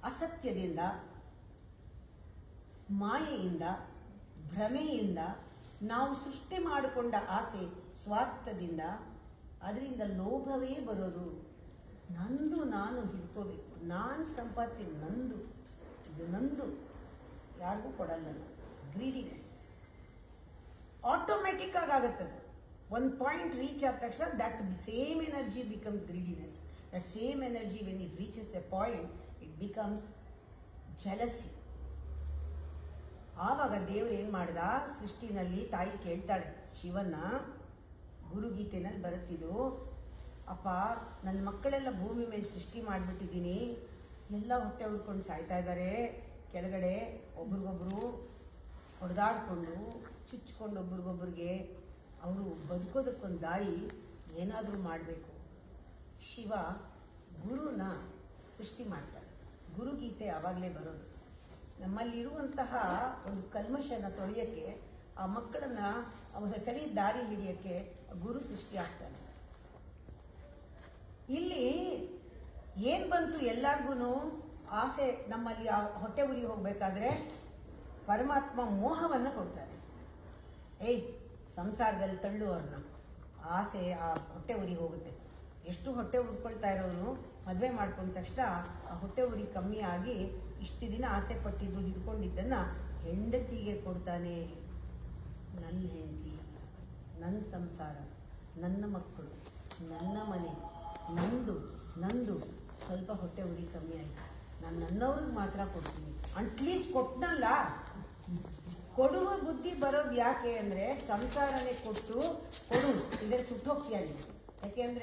ಅಸತ್ಯದಿಂದ, ಮಾಯೆಯಿಂದ, ಭ್ರಮೆಯಿಂದ ನಾವು ಸೃಷ್ಟಿ ಮಾಡಿಕೊಂಡ ಆಸೆ, ಸ್ವಾರ್ಥದಿಂದ, ಅದರಿಂದ ಲೋಭವೇ ಬರೋದು. ನಂದು ನಾನು ಹಿಡ್ಕೋಬೇಕು, ನಾನು ಸಂಪಾದನೆ ನಂದು, ಇದು ನಂದು, ಯಾರಿಗೂ ಕೊಡಲ್ಲ. ಗ್ರೀಡಿನೆಸ್ ಆಟೋಮೆಟಿಕ್ ಆಗುತ್ತದೆ. ಒಂದು ಪಾಯಿಂಟ್ ರೀಚ್ ಆದ ತಕ್ಷಣ that same energy becomes greediness. That same energy when it reaches A point it becomes jealousy. ಆವಾಗ ದೇವರು ಏನು ಮಾಡ್ದ, ಸೃಷ್ಟಿನಲ್ಲಿ ತಾಯಿ ಕೇಳ್ತಾಳೆ ಶಿವನ್ನ, ಗುರುಗೀತೆನಲ್ಲಿ ಬರುತ್ತಿದ್ದು, ಅಪ್ಪ ನನ್ನ ಮಕ್ಕಳೆಲ್ಲ ಭೂಮಿ ಮೇಲೆ ಸೃಷ್ಟಿ ಮಾಡಿಬಿಟ್ಟಿದ್ದೀನಿ, ಎಲ್ಲ ಹೊಟ್ಟೆ ಉರ್ಕೊಂಡು ಸಾಯ್ತಾ ಇದ್ದಾರೆ, ಕೆಳಗಡೆ ಒಬ್ರಿಗೊಬ್ರು ಹೊಡೆದಾಡಿಕೊಂಡು ಚುಚ್ಕೊಂಡು ಒಬ್ರಿಗೊಬ್ರಿಗೆ, ಅವರು ಬದುಕೋದಕ್ಕೊಂದು ದಾರಿ ಏನಾದರೂ ಮಾಡಬೇಕು. ಶಿವ ಗುರುನ ಸೃಷ್ಟಿ ಮಾಡ್ತಾರೆ. ಗುರುಗೀತೆ ಆವಾಗಲೇ ಬರೋದು. ನಮ್ಮಲ್ಲಿರುವಂತಹ ಒಂದು ಕಲ್ಮಶನ ತೊಳೆಯೋಕ್ಕೆ, ಆ ಮಕ್ಕಳನ್ನು ಅವರ ಸರಿ ದಾರಿ ಹಿಡಿಯೋಕ್ಕೆ ಗುರು ಸೃಷ್ಟಿ ಆಗ್ತಾನೆ. ಇಲ್ಲಿ ಏನು ಬಂತು, ಎಲ್ಲರಿಗೂ ಆಸೆ. ನಮ್ಮಲ್ಲಿ ಆ ಹೊಟ್ಟೆ ಉರಿ ಹೋಗಬೇಕಾದ್ರೆ ಪರಮಾತ್ಮ ಮೋಹವನ್ನು ಕೊಡ್ತಾನೆ. ಸಂಸಾರದಲ್ಲಿ ತಳ್ಳು ಅವ್ರನ್ನ, ಆಸೆ ಆ ಹೊಟ್ಟೆ ಉರಿ ಹೋಗುತ್ತೆ. ಎಷ್ಟು ಹೊಟ್ಟೆ ಉರ್ಕೊಳ್ತಾ ಇರೋನು ಮದುವೆ ಮಾಡ್ಕೊಂಡ ತಕ್ಷಣ ಆ ಹೊಟ್ಟೆ ಉರಿ ಕಮ್ಮಿ ಆಗಿ ಇಷ್ಟು ದಿನ ಆಸೆ ಪಟ್ಟಿದ್ದು ಹಿಡ್ಕೊಂಡಿದ್ದನ್ನು ಹೆಂಡತಿಗೆ ಕೊಡ್ತಾನೆ. ನನ್ನ ಹೆಂಡತಿ, ನನ್ನ ಸಂಸಾರ, ನನ್ನ ಮಕ್ಕಳು, ನನ್ನ ಮನೆ, ನಂದು ಸ್ವಲ್ಪ ಹೊಟ್ಟೆ ಉರಿ ಕಮ್ಮಿ ಆಯಿತು, ನಾನು ನನ್ನವ್ರಿಗೆ ಮಾತ್ರ ಕೊಡ್ತೀನಿ. ಅಟ್ಲೀಸ್ಟ್ ಕೊಟ್ಟನಲ್ಲ. ಕೊಡುವ ಬುದ್ಧಿ ಬರೋದು ಯಾಕೆ ಅಂದರೆ, ಸಂಸಾರನೇ ಕೊಟ್ಟು ಕೊಡು, ಇದರ ಸುಟ್ಟೋಗ್ತೀಯ ನೀನು. ಯಾಕೆ ಅಂದರೆ